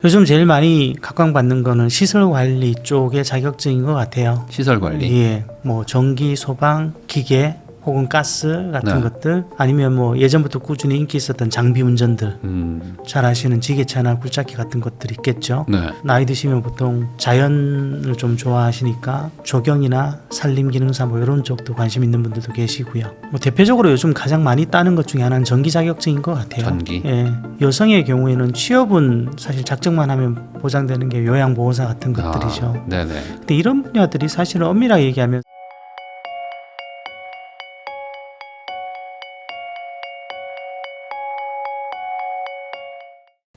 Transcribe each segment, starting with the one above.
요즘 제일 많이 각광받는 거는 시설관리 쪽의 자격증인 것 같아요. 시설관리. 예, 뭐 전기, 소방, 기계 혹은 가스 같은 네. 것들, 아니면 뭐 예전부터 꾸준히 인기 있었던 장비 운전들, 잘 아시는 지게차나 굴착기 같은 것들이 있겠죠. 네. 나이 드시면 보통 자연을 좀 좋아하시니까 조경이나 산림기능사 뭐 이런 쪽도 관심 있는 분들도 계시고요. 뭐 대표적으로 요즘 가장 많이 따는 것 중에 하나는 전기 자격증인 것 같아요. 전기. 예, 여성의 경우에는 취업은 사실 작정만 하면 보장되는 게 요양보호사 같은 것들이죠. 네네. 근데 이런 분야들이 사실은 엄밀하게 얘기하면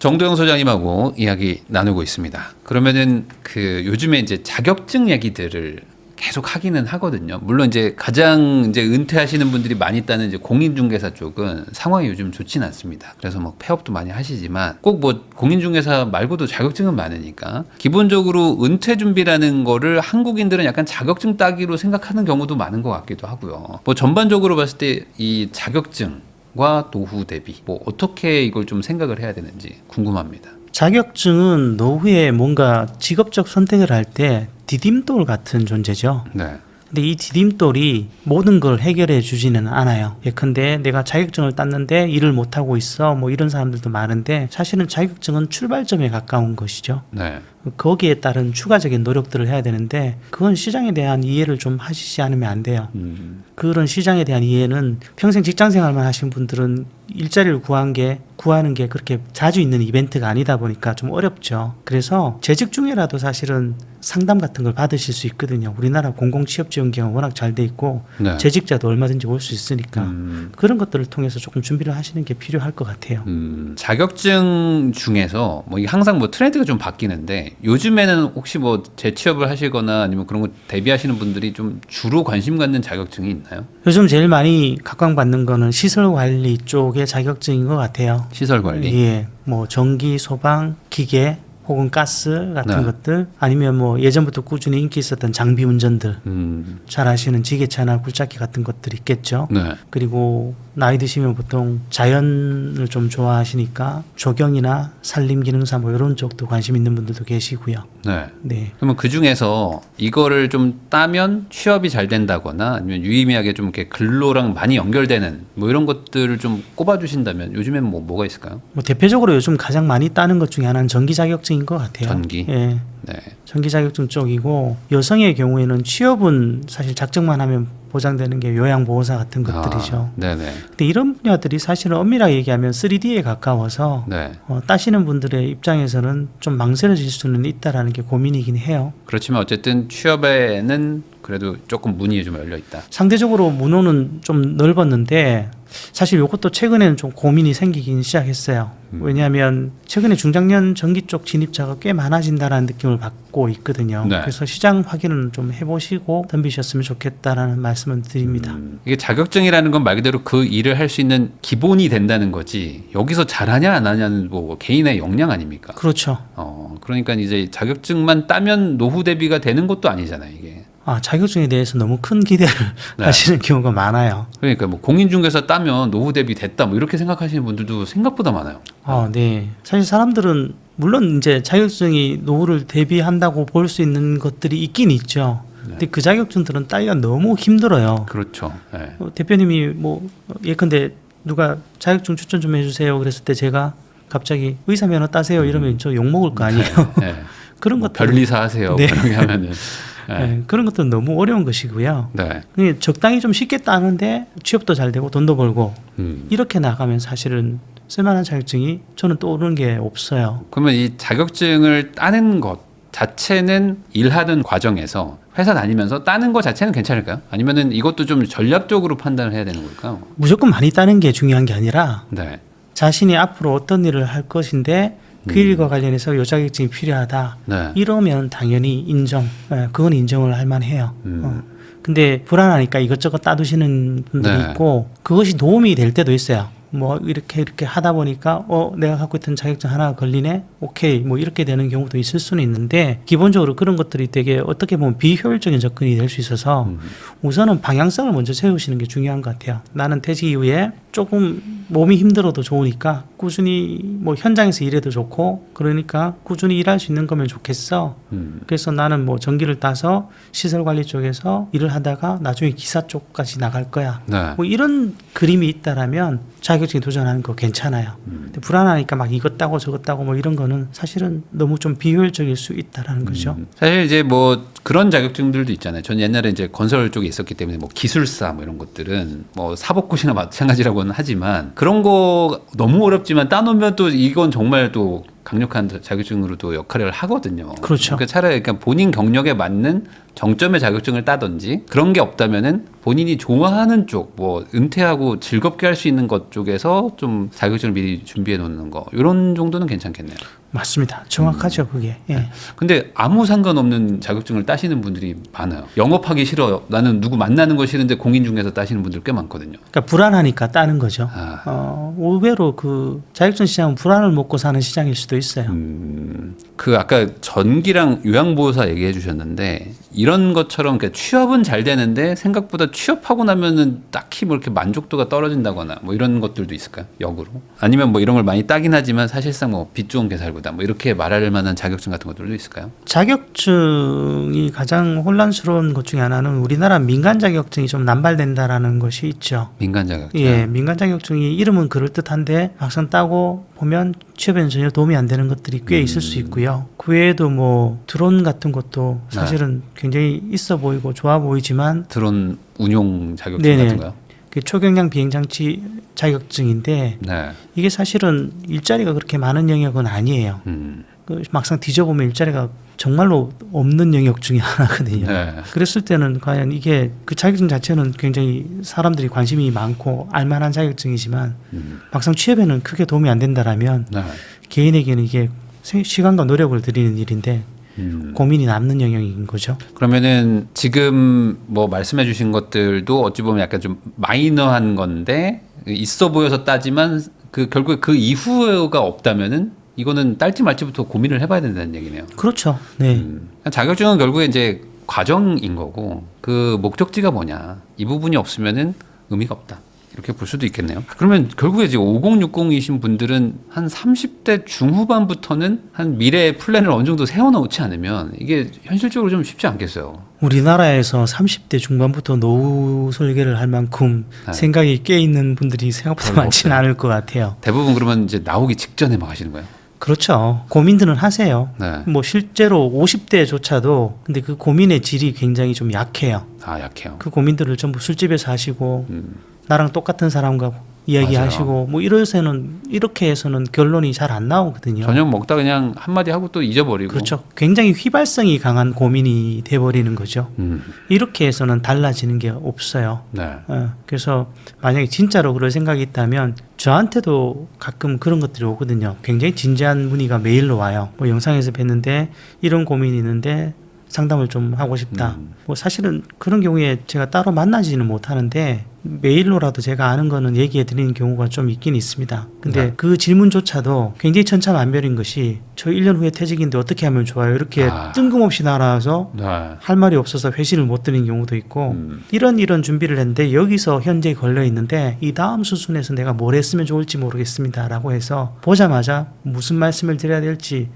정도영 소장님하고 이야기 나누고 있습니다. 그러면은 그 요즘에 이제 자격증 얘기들을 계속 하기는 하거든요. 물론 이제 가장 이제 은퇴하시는 분들이 많이 따는 이제 공인중개사 쪽은 상황이 요즘 좋지는 않습니다. 그래서 뭐 폐업도 많이 하시지만 꼭 뭐 공인중개사 말고도 자격증은 많으니까 기본적으로 은퇴 준비라는 거를 한국인들은 약간 자격증 따기로 생각하는 경우도 많은 것 같기도 하고요. 뭐 전반적으로 봤을 때 이 자격증과 노후 대비 뭐 어떻게 이걸 좀 생각을 해야 되는지 궁금합니다. 자격증은 노후에 뭔가 직업적 선택을 할 때 디딤돌 같은 존재죠. 네. 근데 이 디딤돌이 모든 걸 해결해 주지는 않아요. 예컨대 내가 자격증을 땄는데 일을 못하고 있어, 뭐 이런 사람들도 많은데, 사실은 자격증은 출발점에 가까운 것이죠. 네. 거기에 따른 추가적인 노력들을 해야 되는데, 그건 시장에 대한 이해를 좀 하시지 않으면 안 돼요. 그런 시장에 대한 이해는 평생 직장 생활만 하신 분들은 일자리를 구하는 게 그렇게 자주 있는 이벤트가 아니다 보니까 좀 어렵죠. 그래서 재직 중에라도 사실은 상담 같은 걸 받으실 수 있거든요. 우리나라 공공취업지원기관 워낙 잘 돼 있고 네. 재직자도 얼마든지 올 수 있으니까 그런 것들을 통해서 조금 준비를 하시는 게 필요할 것 같아요. 자격증 중에서 뭐 이게 항상 뭐 트렌드가 좀 바뀌는데 요즘에는 혹시 뭐 재취업을 하시거나 아니면 그런 거 대비하시는 분들이 좀 주로 관심 갖는 자격증이 있나요? 요즘 제일 많이 각광받는 거는 시설관리 쪽의 자격증인 것 같아요. 시설관리. 예, 뭐 전기, 소방, 기계 혹은 가스 같은 네. 것들, 아니면 뭐 예전부터 꾸준히 인기 있었던 장비 운전들, 잘 아시는 지게차나 굴착기 같은 것들이 있겠죠. 네. 그리고 나이 드시면 보통 자연을 좀 좋아하시니까 조경이나 산림기능사 뭐 이런 쪽도 관심 있는 분들도 계시고요. 네. 네. 그러면 그 중에서 이거를 좀 따면 취업이 잘 된다거나 아니면 유의미하게 좀 이렇게 근로랑 많이 연결되는 뭐 이런 것들을 좀 꼽아주신다면 요즘엔 뭐가 있을까요? 뭐 대표적으로 요즘 가장 많이 따는 것 중에 하나는 전기 자격증인 것 같아요. 전기? 예. 네. 전기 자격증 쪽이고, 여성의 경우에는 취업은 사실 작정만 하면 보장되는 게 요양보호사 같은 것들이죠. 네네. 근데 이런 분야들이 사실은 엄밀하게 얘기하면 3D에 가까워서 네. 따시는 분들의 입장에서는 좀 망설여질 수는 있다라는 게 고민이긴 해요. 그렇지만 어쨌든 취업에는 그래도 조금 문이 좀 열려 있다. 상대적으로 문호는 좀 넓었는데 사실 이것도 최근에는 좀 고민이 생기긴 시작했어요. 왜냐하면 최근에 중장년 전기 쪽 진입자가 꽤 많아진다는 느낌을 받고 있거든요. 네. 그래서 시장 확인을 좀 해보시고 덤비셨으면 좋겠다라는 말씀을 드립니다. 이게 자격증이라는 건 말 그대로 그 일을 할 수 있는 기본이 된다는 거지 여기서 잘하냐 안 하냐는 뭐 개인의 역량 아닙니까? 그렇죠. 그러니까 이제 자격증만 따면 노후 대비가 되는 것도 아니잖아요 이게. 자격증에 대해서 너무 큰 기대를 네. 하시는 경우가 많아요. 그러니까 뭐 공인중개사 따면 노후 대비 됐다 뭐 이렇게 생각하시는 분들도 생각보다 많아요. 네. 사실 사람들은 물론 이제 자격증이 노후를 대비한다고 볼 수 있는 것들이 있긴 있죠. 근데 그 자격증들은 따기가 너무 힘들어요. 그렇죠. 네. 대표님이 뭐 예컨대 누가 자격증 추천 좀 해주세요 그랬을 때 제가 갑자기 의사 면허 따세요 이러면 저 욕먹을 거 아니에요. 네. 그런 뭐 것들, 별리사 하세요. 네. 그렇게 하면은. 네. 네, 그런 것들은 너무 어려운 것이고요. 네. 그냥 적당히 좀 쉽게 따는데 취업도 잘 되고 돈도 벌고 이렇게 나가면 사실은 쓸만한 자격증이 저는 떠오르는 게 없어요. 그러면 이 자격증을 따는 것 자체는 일하는 과정에서 회사 다니면서 따는 것 자체는 괜찮을까요? 아니면은 이것도 좀 전략적으로 판단을 해야 되는 걸까요? 무조건 많이 따는 게 중요한 게 아니라 네. 자신이 앞으로 어떤 일을 할 것인데 그 일과 관련해서 요 자격증이 필요하다. 네. 이러면 당연히 인정. 그건 인정을 할 만해요. 근데 불안하니까 이것저것 따두시는 분들이 네. 있고, 그것이 도움이 될 때도 있어요. 뭐 이렇게 하다 보니까 내가 갖고 있던 자격증 하나 걸리네. 오케이. 뭐 이렇게 되는 경우도 있을 수는 있는데, 기본적으로 그런 것들이 되게 어떻게 보면 비효율적인 접근이 될 수 있어서 우선은 방향성을 먼저 세우시는 게 중요한 것 같아요. 나는 퇴직 이후에 조금 몸이 힘들어도 좋으니까 꾸준히 뭐 현장에서 일해도 좋고 그러니까 꾸준히 일할 수 있는 거면 좋겠어. 그래서 나는 뭐 전기를 따서 시설 관리 쪽에서 일을 하다가 나중에 기사 쪽까지 나갈 거야. 네. 뭐 이런 그림이 있다라면 자격증에 도전하는 거 괜찮아요. 근데 불안하니까 막 이것 따고 저것 따고 뭐 이런 거는 사실은 너무 좀 비효율적일 수 있다라는 거죠. 사실 이제 뭐 그런 자격증들도 있잖아요. 전 옛날에 이제 건설 쪽에 있었기 때문에 뭐 기술사 뭐 이런 것들은 뭐 사법고시나 마찬가지라고는 하지만 그런 거 너무 어렵지만 따놓으면 또 이건 정말 또 강력한 자격증으로 또 역할을 하거든요. 그렇죠. 그러니까 차라리 그러니까 본인 경력에 맞는 정점의 자격증을 따든지 그런 게 없다면은 본인이 좋아하는 쪽, 뭐 은퇴하고 즐겁게 할 수 있는 것 쪽에서 좀 자격증을 미리 준비해 놓는 거 이런 정도는 괜찮겠네요. 맞습니다. 정확하죠, 그게. 예. 근데 아무 상관없는 자격증을 따시는 분들이 많아요. 영업하기 싫어. 나는 누구 만나는 거 싫은데 공인중개사 따시는 분들 꽤 많거든요. 그러니까 불안하니까 따는 거죠. 아. 의외로 그 자격증 시장은 불안을 먹고 사는 시장일 수도 있어요. 그 아까 전기랑 요양보호사 얘기해 주셨는데 이런 것처럼 그러니까 취업은 잘 되는데 생각보다 취업하고 나면은 딱히 뭐 이렇게 만족도가 떨어진다거나 뭐 이런 것들도 있을까요? 역으로? 아니면 뭐 이런 걸 많이 따긴 하지만 사실상 뭐 빚 좋은 개살구다 뭐 이렇게 말할 만한 자격증 같은 것들도 있을까요? 자격증이 가장 혼란스러운 것 중에 하나는 우리나라 민간 자격증이 좀 남발된다라는 것이 있죠. 민간 자격증. 예, 민간 자격증이 이름은 그럴듯한데 막상 따고 보면 취업에는 전혀 도움이 안 되는 것들이 꽤 있을 수 있고요. 그 외에도 뭐 드론 같은 것도 사실은 굉장히 있어 보이고 좋아 보이지만 드론 운용 자격증 네네. 같은 거요? 그 초경량 비행장치 자격증인데 네. 이게 사실은 일자리가 그렇게 많은 영역은 아니에요. 그 막상 뒤져보면 일자리가 정말로 없는 영역 중에 하나거든요. 네. 그랬을 때는 과연 이게 그 자격증 자체는 굉장히 사람들이 관심이 많고 알만한 자격증이지만 막상 취업에는 크게 도움이 안 된다라면 네. 개인에게는 이게 시간과 노력을 들이는 일인데 고민이 남는 영역인 거죠. 그러면은 지금 뭐 말씀해 주신 것들도 어찌 보면 약간 좀 마이너한 건데 있어 보여서 따지만 그 결국에 그 이후가 없다면은 이거는 딸지 말지부터 고민을 해봐야 된다는 얘기네요. 그렇죠. 네. 자격증은 결국에 이제 과정인 거고 그 목적지가 뭐냐 이 부분이 없으면은 의미가 없다. 이렇게 볼 수도 있겠네요. 그러면 결국에 이제 5060이신 분들은 한 30대 중후반부터는 한 미래의 플랜을 어느 정도 세워놓지 않으면 이게 현실적으로 좀 쉽지 않겠어요. 우리나라에서 30대 중반부터 노후 설계를 할 만큼 네. 생각이 꽤 있는 분들이 생각보다 별로 많지는 없어요. 않을 것 같아요. 대부분 그러면 이제 나오기 직전에 막 하시는 거예요. 그렇죠. 고민들은 하세요. 네. 뭐 실제로 50대조차도 근데 그 고민의 질이 굉장히 좀 약해요. 아 약해요. 그 고민들을 전부 술집에서 하시고 나랑 똑같은 사람과 이야기하시고 뭐 이렇게 해서는 결론이 잘 안 나오거든요. 저녁 먹다 그냥 한마디 하고 또 잊어버리고. 그렇죠. 굉장히 휘발성이 강한 고민이 돼버리는 거죠. 이렇게 해서는 달라지는 게 없어요. 네. 그래서 만약에 진짜로 그럴 생각이 있다면 저한테도 가끔 그런 것들이 오거든요. 굉장히 진지한 문의가 메일로 와요. 뭐 영상에서 뵀는데 이런 고민이 있는데 상담을 좀 하고 싶다. 뭐 사실은 그런 경우에 제가 따로 만나지는 못하는데 메일로라도 제가 아는 거는 얘기해 드리는 경우가 좀 있긴 있습니다. 근데 네. 그 질문조차도 굉장히 천차만별인 것이 저 1년 후에 퇴직인데 어떻게 하면 좋아요? 이렇게 뜬금없이 날아와서 네. 할 말이 없어서 회신을 못 드리는 경우도 있고 이런 준비를 했는데 여기서 현재 걸려 있는데 이 다음 수순에서 내가 뭘 했으면 좋을지 모르겠습니다 라고 해서 보자마자 무슨 말씀을 드려야 될지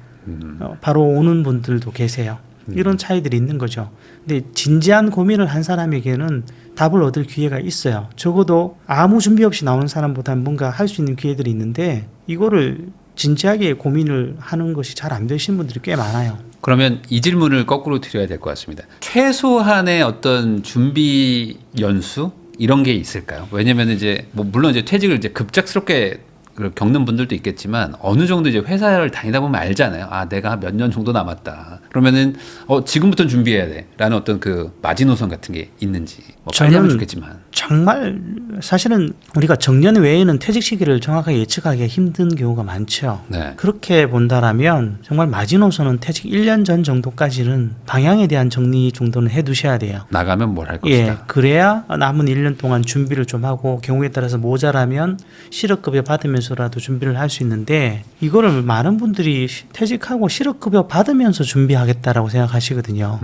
바로 오는 분들도 계세요. 이런 차이들이 있는 거죠. 근데 진지한 고민을 한 사람에게는 답을 얻을 기회가 있어요. 적어도 아무 준비 없이 나오는 사람보다는 뭔가 할 수 있는 기회들이 있는데 이거를 진지하게 고민을 하는 것이 잘 안 되시는 분들이 꽤 많아요. 그러면 이 질문을 거꾸로 드려야 될 것 같습니다. 최소한의 어떤 준비 연수 이런 게 있을까요? 왜냐면 이제 뭐 물론 이제 퇴직을 이제 급작스럽게 겪는 분들도 있겠지만 어느 정도 이제 회사를 다니다 보면 알잖아요. 아, 내가 몇 년 정도 남았다. 그러면은 지금부터 준비해야 돼라는 어떤 그 마지노선 같은 게 있는지 뭐 빨리 하면 좋겠지만 정말 사실은 우리가 정년 외에는 퇴직 시기를 정확하게 예측하기가 힘든 경우가 많죠. 네. 그렇게 본다라면 정말 마지노선은 퇴직 1년 전 정도까지는 방향에 대한 정리 정도는 해두셔야 돼요. 나가면 뭘 할 예, 것이다. 그래야 남은 1년 동안 준비를 좀 하고 경우에 따라서 모자라면 실업급여 받으면서라도 준비를 할 수 있는데 이거를 많은 분들이 퇴직하고 실업급여 받으면서 준비하겠다라고 생각하시거든요.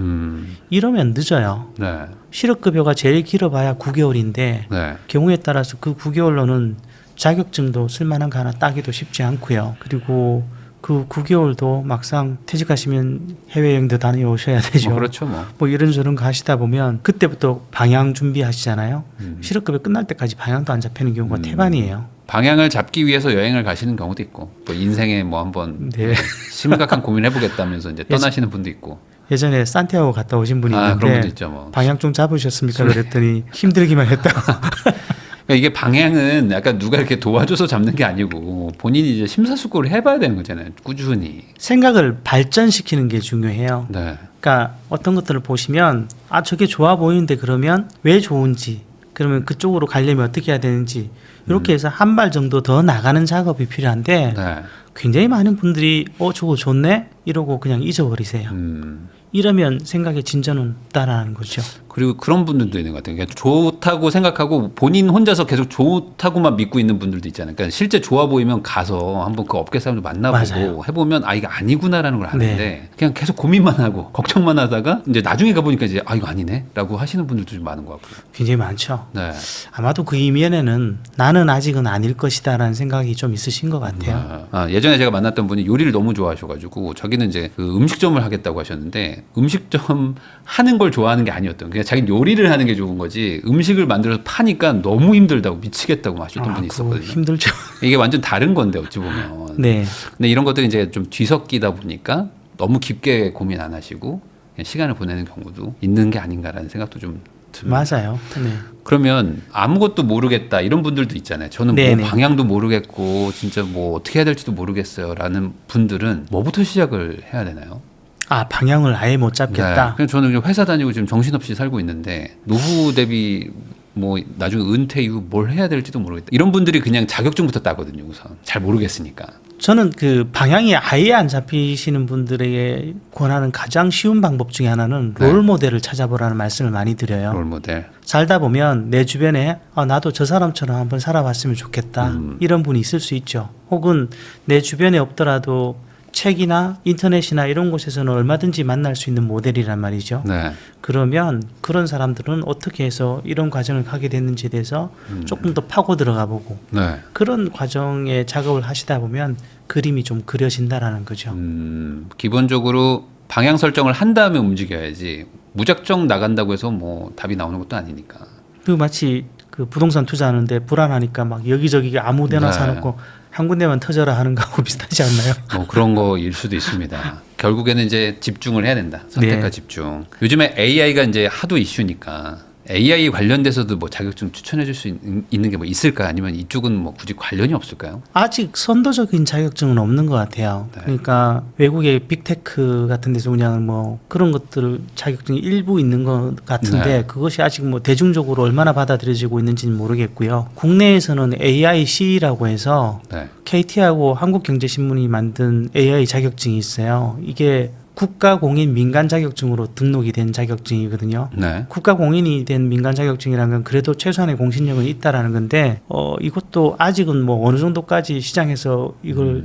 이러면 늦어요. 네. 실업급여가 제일 길어봐야 9개월인데 네. 경우에 따라서 그 9개월로는 자격증도 쓸만한 거 하나 따기도 쉽지 않고요. 그리고 그 9개월도 막상 퇴직하시면 해외여행도 다녀오셔야 되죠. 그렇죠, 뭐. 뭐 이런저런 거 하시다 보면 그때부터 방향 준비하시잖아요. 실업급여 끝날 때까지 방향도 안 잡히는 경우가 태반이에요. 방향을 잡기 위해서 여행을 가시는 경우도 있고, 또 인생에 뭐 한번 네. 심각한 고민을 해보겠다면서 이제 떠나시는 분도 있고. 예전에 산티아고 갔다 오신 분이 그런 분도 있는데 있죠, 뭐. 방향 좀 잡으셨습니까? 그랬더니 힘들기만 했다고. 그러니까 이게 방향은 약간 누가 이렇게 도와줘서 잡는 게 아니고 본인이 이제 심사숙고를 해봐야 되는 거잖아요. 꾸준히. 생각을 발전시키는 게 중요해요. 네. 그러니까 어떤 것들을 보시면 아 저게 좋아 보이는데 그러면 왜 좋은지 그러면 그쪽으로 가려면 어떻게 해야 되는지 이렇게 해서 한 발 정도 더 나가는 작업이 필요한데 네. 굉장히 많은 분들이 저거 좋네 이러고 그냥 잊어버리세요. 이러면 생각의 진전은 없다라는 거죠. 그리고 그런 분들도 있는 것 같아요. 그러니까 좋다고 생각하고 본인 혼자서 계속 좋다고만 믿고 있는 분들도 있잖아요. 그러니까 실제 좋아 보이면 가서 한번 그 업계 사람들 만나보고 맞아요. 해보면 이거 아니구나라는 걸 아는데 네. 그냥 계속 고민만 하고 걱정만 하다가 이제 나중에 가보니까 이제 이거 아니네라고 하시는 분들도 좀 많은 것 같고요. 굉장히 많죠. 네. 아마도 그 이면에는 나는 아직은 아닐 것이다라는 생각이 좀 있으신 것 같아요. 예전에 제가 만났던 분이 요리를 너무 좋아하셔가지고 자기는 이제 그 음식점을 하겠다고 하셨는데 음식점 하는 걸 좋아하는 게 아니었던. 그냥 자기는 요리를 하는 게 좋은 거지 음식을 만들어서 파니까 너무 힘들다고 미치겠다고 하셨던 분이 그거 있었거든요. 힘들죠. 이게 완전 다른 건데 어찌 보면. 네. 근데 이런 것들이 이제 좀 뒤섞이다 보니까 너무 깊게 고민 안 하시고 그냥 시간을 보내는 경우도 있는 게 아닌가라는 생각도 좀 듭니다. 맞아요. 네. 그러면 아무것도 모르겠다 이런 분들도 있잖아요. 저는 뭐 네네. 방향도 모르겠고 진짜 뭐 어떻게 해야 될지도 모르겠어요라는 분들은 뭐부터 시작을 해야 되나요? 아 방향을 아예 못 잡겠다. 그냥 저는 회사 다니고 지금 정신없이 살고 있는데 노후 대비 뭐 나중에 은퇴 이후 뭘 해야 될지도 모르겠다. 이런 분들이 그냥 자격증부터 따거든요. 우선 잘 모르겠으니까. 저는 그 방향이 아예 안 잡히시는 분들에게 권하는 가장 쉬운 방법 중에 하나는 네. 롤 모델을 찾아보라는 말씀을 많이 드려요. 롤 모델. 살다 보면 내 주변에 나도 저 사람처럼 한번 살아봤으면 좋겠다 이런 분이 있을 수 있죠. 혹은 내 주변에 없더라도 책이나 인터넷이나 이런 곳에서는 얼마든지 만날 수 있는 모델이란 말이죠. 네. 그러면 그런 사람들은 어떻게 해서 이런 과정을 가게 됐는지에 대해서 조금 더 파고 들어가 보고 네. 그런 과정의 작업을 하시다 보면 그림이 좀 그려진다라는 거죠. 기본적으로 방향 설정을 한 다음에 움직여야지 무작정 나간다고 해서 뭐 답이 나오는 것도 아니니까. 그리고 마치 그 부동산 투자하는데 불안하니까 막 여기저기 아무데나 네. 사놓고 한 군데만 터져라 하는 거하고 비슷하지 않나요? 뭐 그런 거일 수도 있습니다. 결국에는 이제 집중을 해야 된다. 선택과 네. 집중. 요즘에 AI가 이제 하도 이슈니까 AI 관련돼서도 뭐 자격증 추천해 줄 수 있는 게 뭐 있을까? 아니면 이쪽은 뭐 굳이 관련이 없을까요? 아직 선도적인 자격증은 없는 것 같아요. 네. 그러니까 외국의 빅테크 같은 데서 그냥 뭐 그런 것들 자격증이 일부 있는 것 같은데 네. 그것이 아직 뭐 대중적으로 얼마나 받아들여지고 있는지는 모르겠고요. 국내에서는 AIC라고 해서 네. KT하고 한국경제신문이 만든 AI 자격증이 있어요. 이게 국가공인 민간 자격증으로 등록이 된 자격증이거든요. 네. 국가공인이 된 민간 자격증이라는 건 그래도 최소한의 공신력은 있다라는 건데 이것도 아직은 뭐 어느 정도까지 시장에서 이걸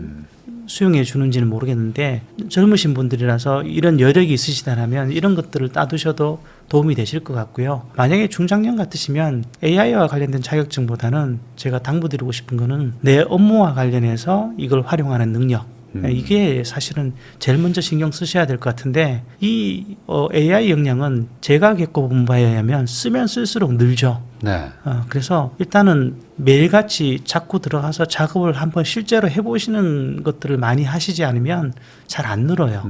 수용해 주는지는 모르겠는데 젊으신 분들이라서 이런 여력이 있으시다면 이런 것들을 따두셔도 도움이 되실 것 같고요. 만약에 중장년 같으시면 AI와 관련된 자격증보다는 제가 당부드리고 싶은 거는 내 업무와 관련해서 이걸 활용하는 능력, 이게 사실은 제일 먼저 신경 쓰셔야 될 것 같은데 이 AI 역량은 제가 겪어본 바에 의하면 쓰면 쓸수록 늘죠. 네. 그래서 일단은 매일같이 자꾸 들어가서 작업을 한번 실제로 해보시는 것들을 많이 하시지 않으면 잘 안 늘어요.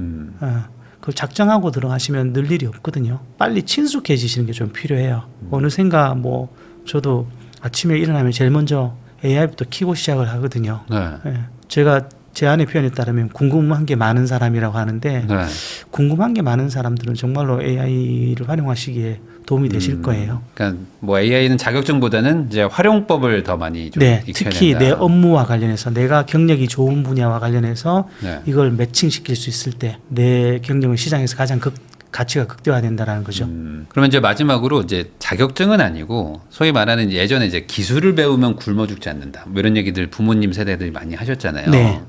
그걸 작정하고 들어가시면 늘 일이 없거든요. 빨리 친숙해지시는 게 좀 필요해요. 어느샌가 뭐 저도 아침에 일어나면 제일 먼저 AI부터 키고 시작을 하거든요. 네. 제가 제 아내 표현에 따르면 궁금한 게 많은 사람이라고 하는데 네. 궁금한 게 많은 사람들은 정말로 AI를 활용하시기에 도움이 되실 거예요. 그러니까 뭐 AI는 자격증보다는 이제 활용법을 더 많이 좀 네, 익혀야 특히 된다. 내 업무와 관련해서 내가 경력이 좋은 분야와 관련해서 네. 이걸 매칭시킬 수 있을 때 내 경력은 시장에서 가장 가치가 극대화된다라는 거죠. 그러면 이제 마지막으로 이제 자격증은 아니고 소위 말하는 예전에 이제 기술을 배우면 굶어 죽지 않는다. 뭐 이런 얘기들 부모님 세대들이 많이 하셨잖아요. 네.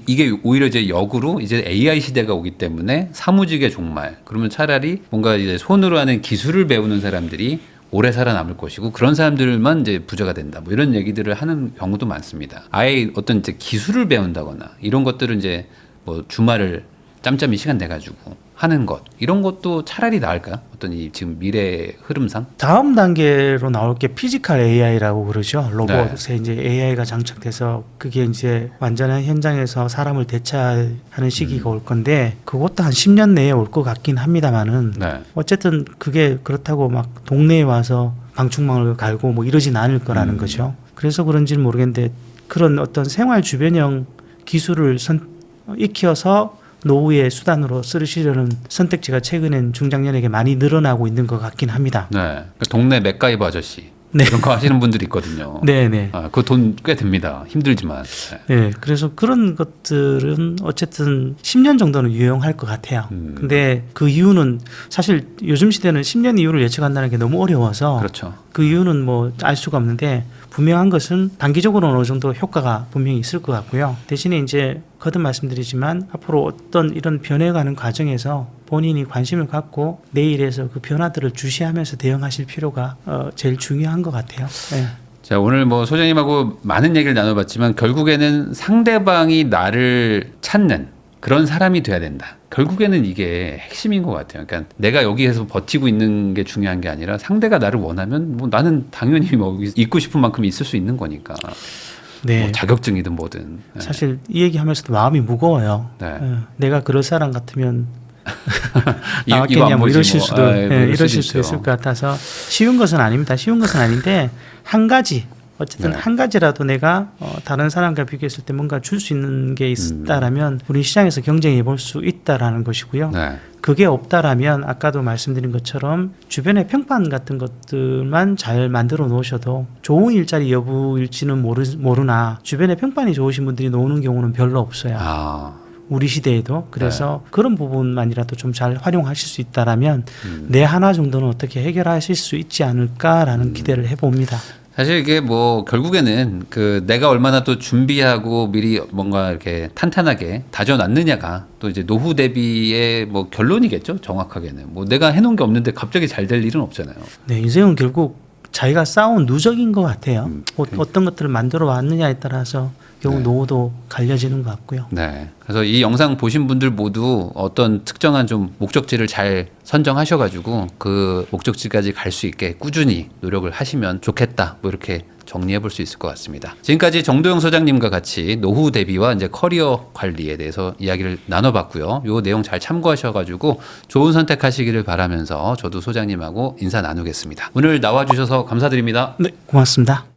이게 오히려 이제 역으로 이제 AI 시대가 오기 때문에 사무직의 종말. 그러면 차라리 뭔가 이제 손으로 하는 기술을 배우는 사람들이 오래 살아남을 것이고 그런 사람들만 이제 부자가 된다. 뭐 이런 얘기들을 하는 경우도 많습니다. 아예 어떤 이제 기술을 배운다거나 이런 것들은 이제 뭐 주말을 짬짬이 시간 내 가지고 하는 것 이런 것도 차라리 나을까요? 어떤 이 지금 미래 흐름상? 다음 단계로 나올 게 피지컬 AI라고 그러죠. 로봇에 이제 AI가 장착돼서 그게 이제 완전한 현장에서 사람을 대체하는 시기가 올 건데 그것도 한 10년 내에 올 것 같긴 합니다만은 네. 어쨌든 그게 그렇다고 막 동네에 와서 방충망을 갈고 뭐 이러진 않을 거라는 거죠. 그래서 그런지는 모르겠는데 그런 어떤 생활 주변형 기술을 익혀서 노후의 수단으로 쓰시려는 선택지가 최근엔 중장년에게 많이 늘어나고 있는 것 같긴 합니다. 네. 그 동네 맥가이버 아저씨 네. 이런 거 하시는 분들이 있거든요. 네네. 아, 그 돈 꽤 듭니다. 힘들지만. 네. 네, 그래서 그런 것들은 어쨌든 10년 정도는 유용할 것 같아요. 근데 그 이유는 사실 요즘 시대는 10년 이후를 예측한다는 게 너무 어려워서 그렇죠. 그 이유는 뭐 알 수가 없는데 분명한 것은 단기적으로는 어느 정도 효과가 분명히 있을 것 같고요. 대신에 이제 거듭 말씀드리지만 앞으로 어떤 이런 변해가는 과정에서 본인이 관심을 갖고 내일에서 그 변화들을 주시하면서 대응하실 필요가 제일 중요한 것 같아요. 네. 자, 오늘 뭐 소장님하고 많은 얘기를 나눠봤지만 결국에는 상대방이 나를 찾는 그런 사람이 돼야 된다. 결국에는 이게 핵심인 것 같아요. 그러니까 내가 여기에서 버티고 있는 게 중요한 게 아니라 상대가 나를 원하면 뭐 나는 당연히 뭐 있고 싶은 만큼 있을 수 있는 거니까. 네. 뭐 자격증이든 뭐든. 네. 사실 이 얘기하면서도 마음이 무거워요. 네. 내가 그럴 사람 같으면 이거 나왔겠냐 안 뭐 보지 이러실 뭐. 수도 아, 예, 뭐 이럴 이러실 수도 수 있을 있죠. 것 같아서 쉬운 것은 아닙니다. 쉬운 것은 아닌데 한 가지 어쨌든 네. 한 가지라도 내가 다른 사람과 비교했을 때 뭔가 줄 수 있는 게 있다라면 우리 시장에서 경쟁해 볼 수 있다라는 것이고요. 네. 그게 없다라면 아까도 말씀드린 것처럼 주변의 평판 같은 것들만 잘 만들어 놓으셔도 좋은 일자리 여부일지는 모르나 주변에 평판이 좋으신 분들이 놓는 경우는 별로 없어요. 아, 우리 시대에도. 그래서 그런 부분만이라도 좀 잘 활용하실 수 있다라면 내 하나 정도는 어떻게 해결하실 수 있지 않을까라는 기대를 해봅니다. 사실 이게 뭐 결국에는 그 내가 얼마나 또 준비하고 미리 뭔가 이렇게 탄탄하게 다져놨느냐가 또 이제 노후 대비의 뭐 결론이겠죠. 정확하게는 뭐 내가 해놓은 게 없는데 갑자기 잘 될 일은 없잖아요. 네, 인생은 결국 자기가 쌓아온 누적인 것 같아요. 어떤 것들을 만들어 왔느냐에 따라서 결국 네. 노후도 갈려지는 것 같고요. 네. 그래서 이 영상 보신 분들 모두 어떤 특정한 좀 목적지를 잘 선정하셔가지고 그 목적지까지 갈 수 있게 꾸준히 노력을 하시면 좋겠다. 뭐 이렇게 정리해 볼 수 있을 것 같습니다. 지금까지 정도영 소장님과 같이 노후 대비와 이제 커리어 관리에 대해서 이야기를 나눠봤고요. 요 내용 잘 참고하셔가지고 좋은 선택하시기를 바라면서 저도 소장님하고 인사 나누겠습니다. 오늘 나와주셔서 감사드립니다. 네, 고맙습니다.